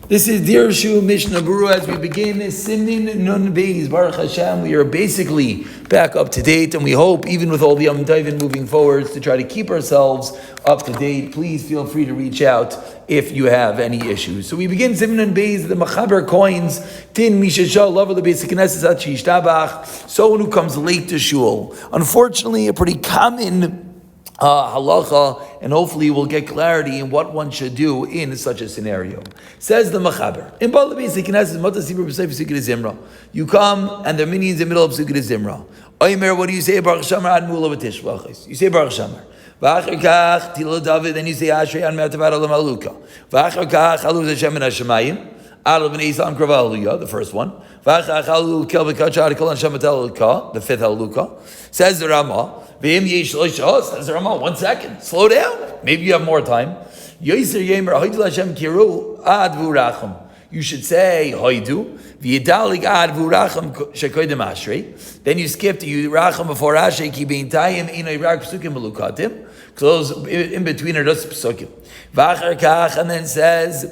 This is Dirshu Mishnah Berurah as we begin Simin Nun Beis. Baruch Hashem, we are basically back up to date, and we hope, even with all the Yom Tovim moving forwards, to try to keep ourselves up to date. Please feel free to reach out if you have any issues. So we begin Simin Nun Beis, the Machaber coins, Tin Mishashah, love of the basic Knesset at Shishtabach, someone who comes late to shul. Unfortunately, a pretty common halacha, and hopefully we'll get clarity in what one should do in such a scenario. Says the Machaber, you come and there are minions in the middle of Pesukei Zimra. Oimer, what do you say? Baruch Shamar ad mula v'tishvachis. You say Baruch Shamar. V'achar kach tilo David, then you say Ashrei an me'atavar olam haluka. V'achar kach halu Hashem min hashamayim. Adal b'nei Yisrael krava haluka, the first one. V'achar halu kel v'kachar kol Hashem haluka, the fifth haluka. Says the Ramah. Says the Ramah, 1 second, slow down. Maybe you have more time. You should say Hoidu. Then you skip to Yuracham before Ashrei ki beintayim inay rak psukim melukatim. Close in between are just psukim. V'achar kach, and then says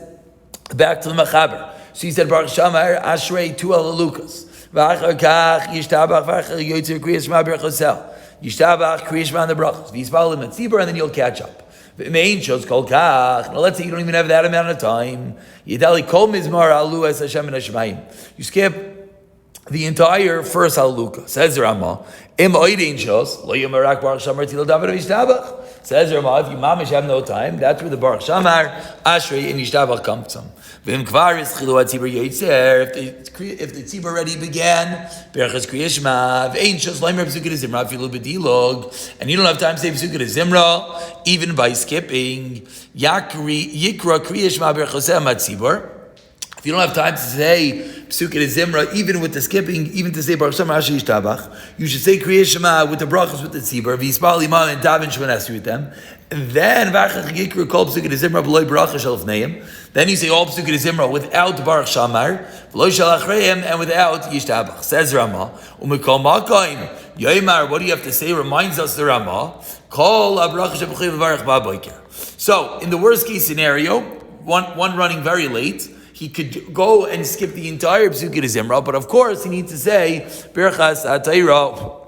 back to the Machaber. So he said Baruch Shamar Ashrei tu alalukas. V'achar kach yishtabach v'achar yoytzer kriyas shema berchosel. Yishtabach, Kriyashma, and the brachos. V'yispalim and tzibur, and then you'll catch up. V'mein shos kol kach. Now let's say you don't even have that amount of time. Yidali kol mizmar alu es Hashem and Hashemayim. You skip the entire first haluka. Says Ramah, im oidein shos lo yomarak baruch shamar tilo david v'yishtabach. Says Ramah, if you mamish have no time, that's where the baruch shamar, ashrei, and yishtabach comes from. V'im kvar is chilu ha-tzibur yotzer. If the tzibur already began, berachas kriyashma, v'ein shos loimer Pesukei Zimra, afilu b'dilog, and you don't have time to say Pesukei Zimra, even by skipping, yikra kriyashma berachosem ha-tzibur. If you don't have time to say Pesukei Zimra, even with the skipping, even to say Baruch Shamar Ashrei Yishtabach, you should say Kriyas Shema with the brachos with the tzibur, v'yispal imam and daven shmonasri with them, and then v'achach yikra kol Pesukei Zimra b'loi baracha shel lefneim. Then you say all Pesukei Zimra without Baruch Shamar, v'loi shel achreim, and without Yishtabach. Says Ramah, umikol makaim yoymar. What do you have to say? Reminds us the Ramah, kol abracha sheb'chei v'varach ba'boker. So in the worst case scenario, one running very late, he could go and skip the entire Pesukei Zimra, but of course he needs to say Birchas HaTorah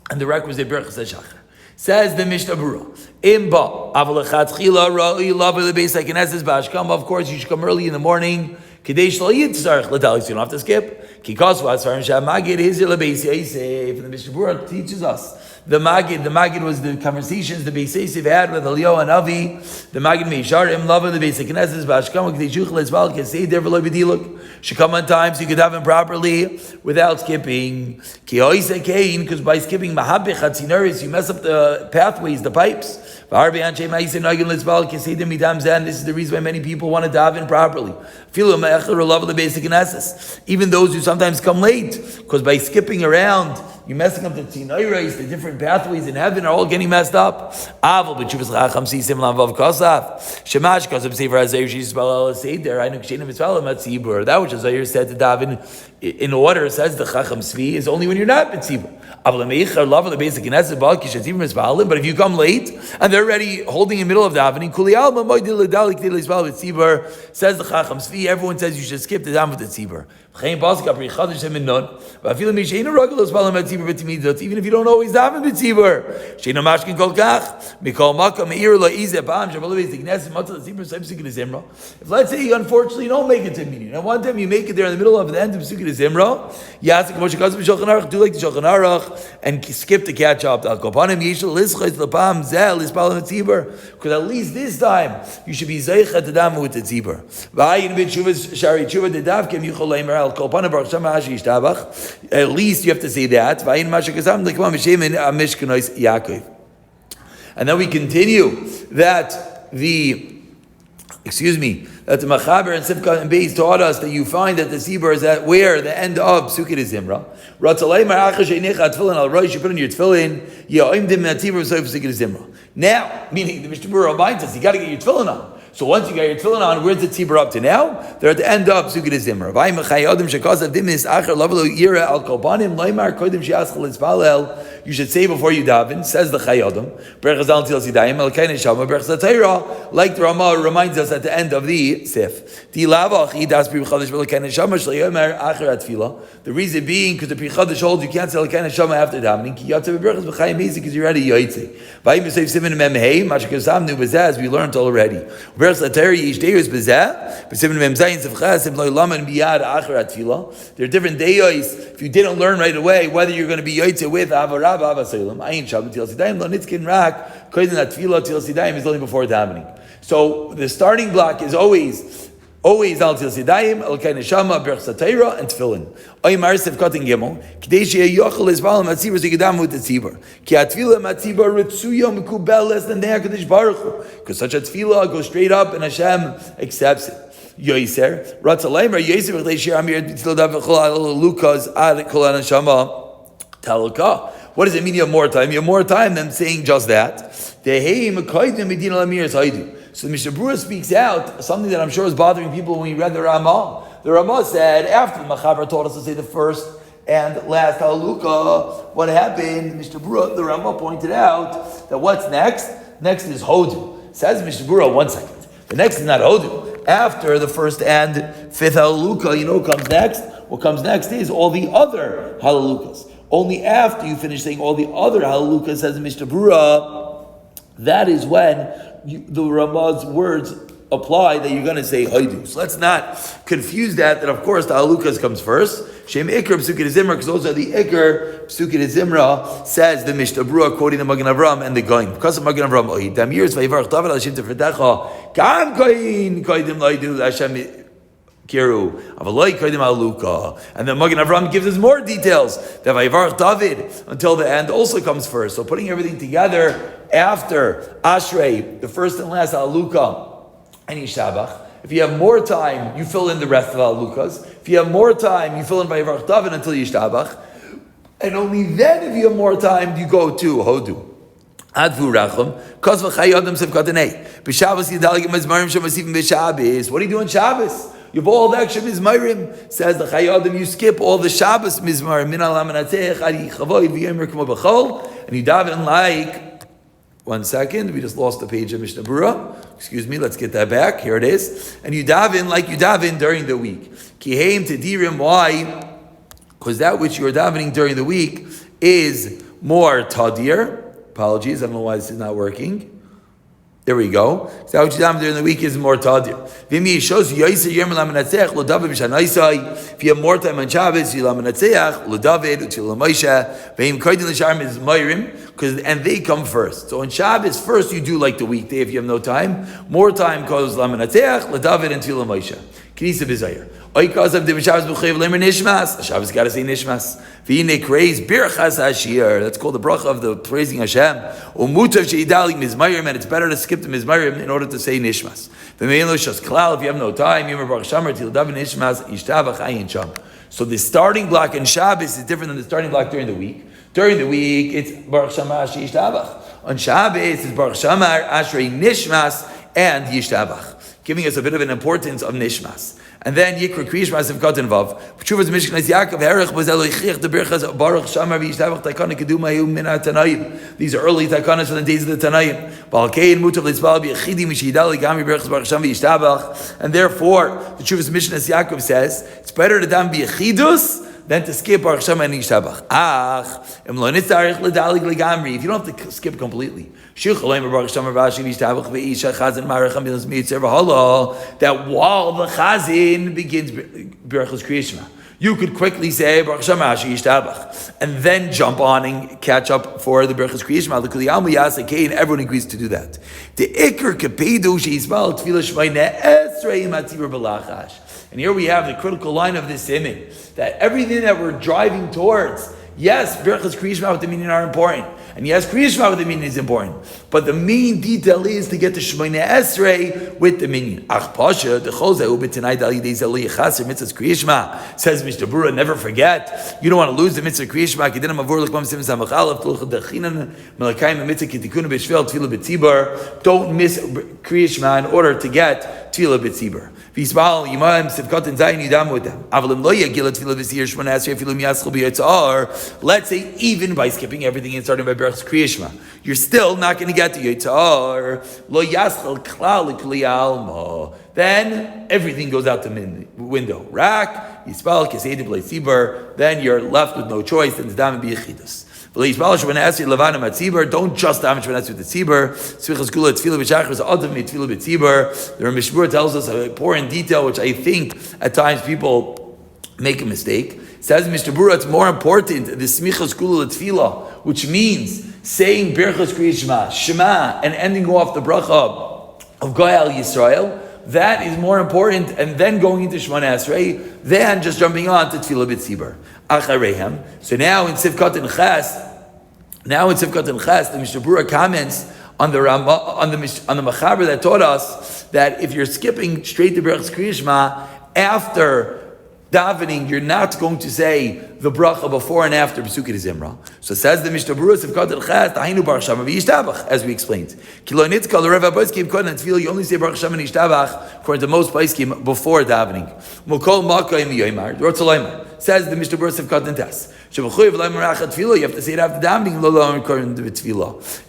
and the requisite Birchas HaShachar. Says the Mishnah Berurah, Imba Avalachatchila Ra'i Lava the Beis HaKnesses Bashkam. Of course, you should come early in the morning. Kadesh Lo Yitzarech L'Dalis. You don't have to skip. Kikos V'Asfarim Shamagid Hizir LeBeis Yosef. And the Mishnah Berurah teaches us. The Magid was the conversations the Beis Yosef had with Eliyahu and Avi. The Magid Meisharim Lava the Beis HaKnesses Bashkam Kadesh Yuchel Ezval Kesei Der V'Lo B'Diluk. Should come on time so you could have him properly without skipping. Because by skipping Mahabich Hatzinoris, you mess up the pathways, the pipes. And this is the reason why many people want to daven properly. Even those who sometimes come late, because by skipping around, you're messing up the tzinoros, the different pathways in heaven are all getting messed up. That which Azayir said to daven in order, says the Chacham Svi, is only when you're not B'tzibur. But if you come late and they're already holding in the middle of davening, says the Chacham Svi, everyone says you should skip the daven with the tzibur. Even if you don't always daven b'tzibur, if let's say you unfortunately don't make it to a meeting, and one time you make it there in the middle of the end of Pesukei Zimra, do like the Shulchan Aruch and skip to catch up. Because at least this time you should be zeichet to daven with the tzibur. At least you have to say that. And then we continue that the Machaber and Sivka and Beis taught us that you find that the tzibur is at where the end of Pesukei Zimra. You put on your tefillin. Now, meaning the Mishnah Berurah reminds us, you got to get your tefillin on. So once you got your tefillin on, where's the tzibur up to now? They're at the end of Pesukei Zimra. You should say before you daven, says the Chayyadam, like the Ramah reminds us at the end of the Sif. The reason being, because the Pri Chadash holds you can't say L'kei Neshama after davening, because you're already Yoitze. As we learned already. There are different days. If you didn't learn right away whether you're going to be Yoitze with Avarab Avasalim, Ayin Shabbat Til Sidaim, Lo Nitzkin Rak, Koydin Atfila Til Sidaim is only before davening. So the starting block is always Al Til Sidaim, L'kei Neshama, Berch Satayra, and Tefillin. Oy Marsev Katin Gimel, K'dei Sheyeh Yochel Ezbalim Atzibar Zigadamu with the Tzibur. Ki Atfila Matzibar Ritzuya Mekubel less than Dei HaKadosh Baruch Hu. Because such a Tefillah goes straight up and Hashem accepts it. Yoiser, Ratzalaimer, Yoiser V'chdei Shir Amir B'tzil Dav V'chol Al Lukas Ad Kol Neshama Talukah. What does it mean you have more time? You have more time than saying just that. Dehei Mekaydim Medina Lamir Zaydu. So the Mishnah Berurah speaks out something that I'm sure is bothering people when we read the Ramah. The Ramah said, after the Machaber told us to say the first and last Halukah, what happened? Mishnah Berurah, the Ramah pointed out that what's next? Next is Hodu. Says Mishnah Berurah, 1 second. The next is not Hodu. After the first and fifth Halukah, you know what comes next? What comes next is all the other Halalukas. Only after you finish saying all the other Halalukas, says Mishnah Berurah, that is when the Ramah's words apply that you're going to say Haidu. So let's not confuse that of course the Halukas comes first. Shem Ikr Pesukei Zimra, because those are the Ikr Pesukei Zimra, says the Mishnah Berurah quoting the Magen Avram and the Goyim. Because of Magen Avram, Damirs Vayivarach David Hashem Tefretecha, Kam Koyin Koidim Laidu Hashem Kiru, Avaloi Koidim Haluka. And then Magen Avram gives us more details that Vayivarach David until the end also comes first. So putting everything together after Ashrei, the first and last Haluka, and Yishtabach. If you have more time, you fill in the rest of Halukas. If you have more time, you fill in Vayivarach David until Yishtabach. And only then, if you have more time, you go to Hodu. Advu Rachum, Kos v'Chayyadam Sevkatanei. B'Shabbos Yidalig Mizmarim Shemasivim B'Shabbos. What do you do on Shabbos? You have all the extra Mizmarim. Says the Chayyadam, you skip all the Shabbos Mizmarim. Min Alam Anatzech, Adi Chavoy, V'Yomer K'mo B'Chol. And you daven like... 1 second, we just lost the page of Mishnah Berurah. Excuse me, let's get that back. Here it is. And you daven like you daven during the week. Kiheim Tedirim, why? Because that which you are davening during the week is more tadir. Apologies, I don't know why this is not working. There we go. So that which you daven during the week is more tadir. If you have more time on Shabbos, you lamanatzeach, l'David, u'til l'Moshe, ve'im koydin l'sharm is mayrim, and they come first. So on Shabbos, first you do like the weekday if you have no time. More time goes lamanatzeach, l'David, and til l'Moshe. Knisa b'zayir. Oikaz of the Shabbos b'chayv lemer nishmas. Shabbos got to say nishmas. V'yine kreis birchas hashir. That's called the bracha of the praising Hashem. Umutav sheidalik mizmayrim, and it's better to skip the mizmayrim in order to say nishmas. V'mein lo shas klal, if you have no time, yomer baruch shamar til daven nishmas yishtabach ayin sham. So the starting block in Shabbos is different than the starting block during the week. During the week, it's baruch shamar yishtabach. On Shabbos, it's baruch shamar ashrei nishmas and yishtabach, giving us a bit of an importance of nishmas. And then Yikra Kriyish Ma'asim Katan Vav. P'tshuvas Mishknas Yaakov Herech Bazel Yichich the Birchas Baruch Shamar V'Yishtabach Taikana Kedumayu Min HaTanayim. These are early Taikanas from the days of the Tanayim. Ba'alkein Mutav Litzbal B'Yechidi Mishidali Gami Birchas Baruch Shamar V'Yishtabach. And therefore, the P'tshuvas Mishknas Yaakov says it's better to dam B'Yechidus than to skip Baruch Shamar and Yishtabach. If you don't have to skip completely. That while the Chazin begins Berachos Kriyishma, you could quickly say Baruch Shama Yishtabach and then jump on and catch up for the Berachos Kriyishma. Everyone agrees to do that. The Iker Kapedu Sheisbal Tefillah Shmayne Esrei Matzibur Balachash. And here we have the critical line of this image, that everything that we're driving towards, yes, Berachos Kriyishma with the meaning are important. And yes, Kriya Shema with the minyan is important. But the main detail is to get the Shemona Esrei with the minyan. Ach Pasha, the Chozehu b'Tanai Dali Dei Zali Chaser Mitzvahs Kriya Shema. Says Mishnah Berurah, never forget. You don't want to lose the mitzvah Kriya Shema. Kedinam Avur L'Kvam Sim Samachalav Tlucha Dechinan Melakayim Mitzvah Kitikuna B'Shvel Tefillah B'Tzibur. Don't miss Kriya Shema in order to get Tefillah B'Tzibur. V'Yisrael Yimayim Sivkat and Zayin Yidam with them. Avalim Lo Yagil Tefillah B'Tzibur Shemona Esrei Tefillah Miyaschol B'Yitzar. Let's say even by skipping everything and starting by Berachas Kriya Shema, you're still not going to get to Yitzar. Lo Yaschol Klal L'Kli Alma. Then everything goes out the window. Rak Yisrael Keseidim B'Tzibur. Then you're left with no choice. Then it's Dam B'Yechidus. Don't just damage when that's with the tzibur. The Mishmur tells us an important detail, which I think at times people make a mistake. It says Mishnah Berurah, it's more important the smichas kula tefillah, which means saying Birchas Kriya Shema, Shema, and ending off the bracha of Goyal Yisrael. That is more important, and then going into Shemona Esrei, than just jumping on to Tefillah B'Tzibur. Acharehem. So now in Sivkat and Ches, the Mishnah Berurah comments on the Machaber that taught us that if you're skipping straight to Birchas Kriya Shema after davening, you're not going to say the bracha before and after Pesukei Zimra. So says the Mishnah Berurah, Sivkat and Ches, Tahinu Baruch Shama v'Yishtabach, as we explained. You only say Baruch Shama v'Yishtabach according to most Paiskim before davening. Says the Mishnah Berurah, Sivkat and Tes. You have to say it after davening.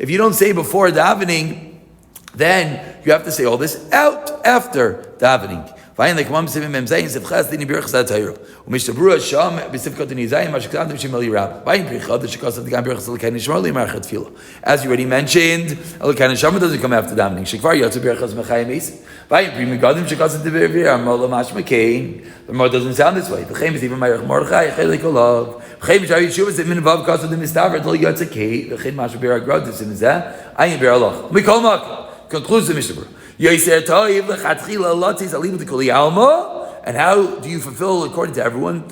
If you don't say before davening, then you have to say all this out after davening. Mishnah Berurah Sham b'Sivkat Nizayim Mashkadam Shemali Rab. As you already mentioned, Elokai Neshama doesn't come after davening. Shekvar Yatzu Birchas Mechayim Esim. The Gemara doesn't sound this way. Concludes the Mishnah Berurah. And how do you fulfill according to everyone? We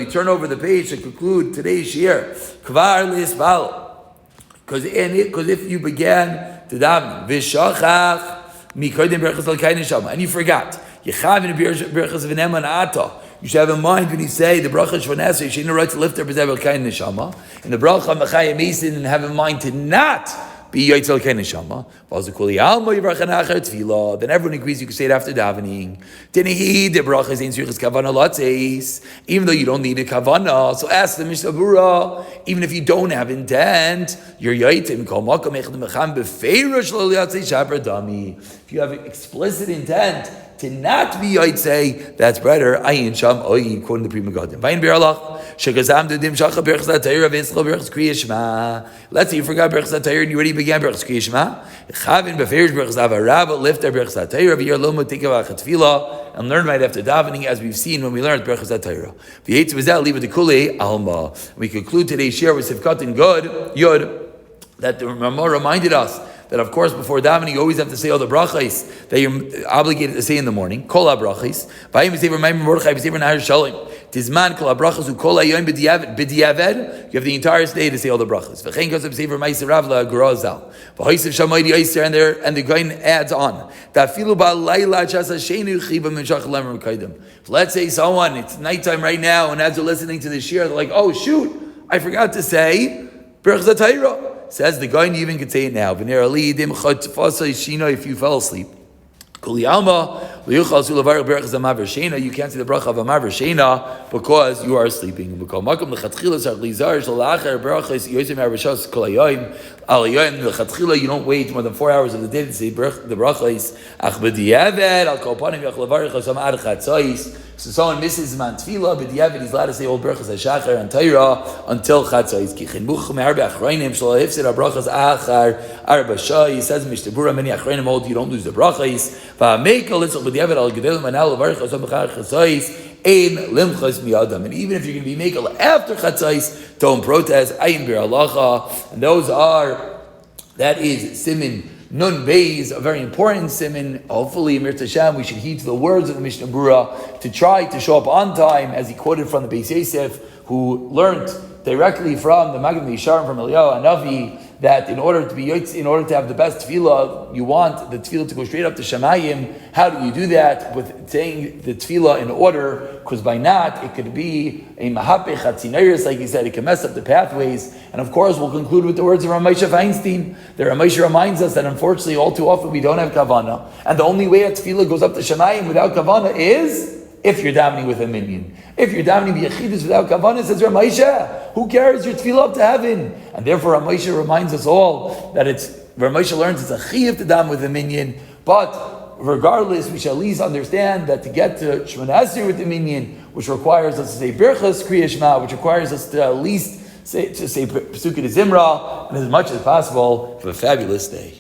turn over the page to conclude today's shir. Because if you began to daven, and you forgot, you should have in mind when you say the bracha shvanesa, you shouldn't right to lift up his Elkain Neshama, and the bracha Mechayim Esin, and have in mind to not be Yoitzel Elkain Neshama. Then everyone agrees you can say it after davening. Even though you don't need a kavanah, so ask the Mishnah Berurah, even if you don't have intent, you're Yoitim Kol Makom Echad Mecham Befeirush Lo Yatzei Shabar Dami. If you have explicit intent to not be Yotzei, that's better. Ayin Sham Oyin, quoting the Pri Megadim. Vayin Beralach. Let's say you forgot Birchas HaTorah and you already began Birchas Kriya Shema. And learn right after davening, as we've seen when we learned Birchas HaTorah. We conclude today's share with Sivkat and Yod, that the Ramah reminded us that of course before davening you always have to say all the brachos that you're obligated to say in the morning. Kol ha-brachos. Tizman kol ha-brachos u'kol ha-yom b'diavad. You have the entire day to say all the brachos. And the Gaon adds on. Let's say someone, it's nighttime right now, and as they're listening to the shir, they're like, oh shoot, I forgot to say Birchas HaTorah. Says the guy, you even could say it now. If you fell asleep. You can't say the bracha of Amar V'Sheina because you are sleeping. You don't wait more than 4 hours of the day to say the brachas. So someone misses man tefillah, but he's allowed to say all brachas hashachar and Torah until chatzos. He says Mishnah Berurah, many achrayim hold you don't lose the brachas. And even if you're going to be mekel after chatzos, don't protest. And that is simin Nun Beis, a very important siman. Hopefully, Mir Tashem, we should heed to the words of the Mishnah Berurah to try to show up on time, as he quoted from the Beis Yosef, who learned directly from the Maggid Yisharim from Eliyahu Hanavi that in order to have the best tefillah, you want the tefillah to go straight up to Shamayim. How do you do that? With saying the tefillah in order, because by not, it could be a mahapech hatzineris, like he said, it can mess up the pathways. And of course, we'll conclude with the words of Ramesha Feinstein. The Ramesha reminds us that unfortunately, all too often, we don't have kavanah. And the only way a tefillah goes up to Shamayim without kavanah is if you're davening with a minion. If you're davening b'yachidus without kavanah, says Ramesha, who carries your tefillah up to heaven? And therefore, Ramesha reminds us all that Ramesha learns it's a chiyuv to daven with a minion, but regardless, we shall at least understand that to get to Shemona Esrei with the minion, which requires us to say Birchas Kriya Shema, which requires us to at least say Pesukei de Zimra, and as much as possible, have a fabulous day.